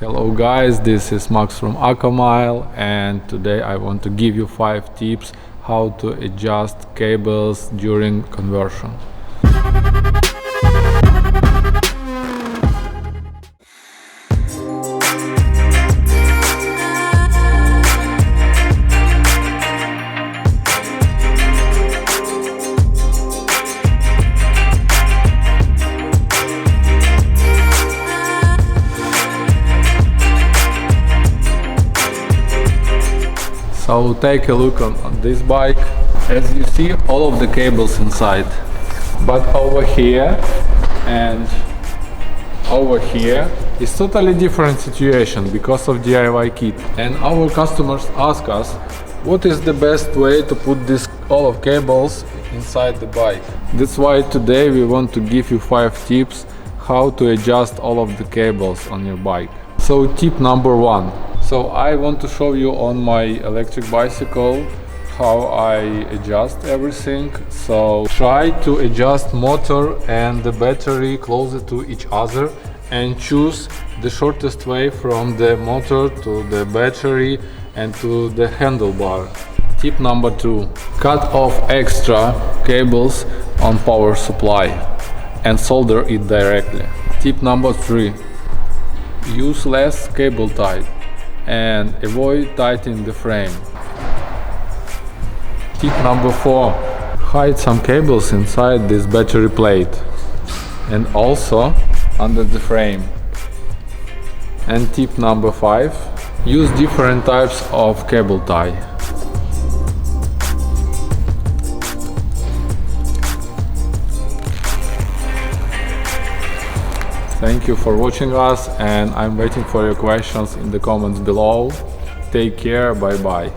Hello guys, this is Max from Accolmile, and today I want to give you 5 tips how to adjust cables during conversion. So take a look on this bike. As you see, all of the cables inside, but over here and over here is totally different situation because of DIY kit. And our customers ask us what is the best way to put this all of cables inside the bike. That's why today we want to give you 5 tips how to adjust all of the cables on your bike. So tip number 1. So I want to show you on my electric bicycle how I adjust everything. So try to adjust motor and the battery closer to each other and choose the shortest way from the motor to the battery and to the handlebar. Tip number 2. Cut off extra cables on power supply and solder it directly. Tip number 3. Use less cable tie and avoid tightening the frame. Tip number 4. Hide some cables inside this battery plate and also under the frame. And tip number 5. Use different types of cable tie. Thank you for watching us, and I'm waiting for your questions in the comments below. Take care, bye bye.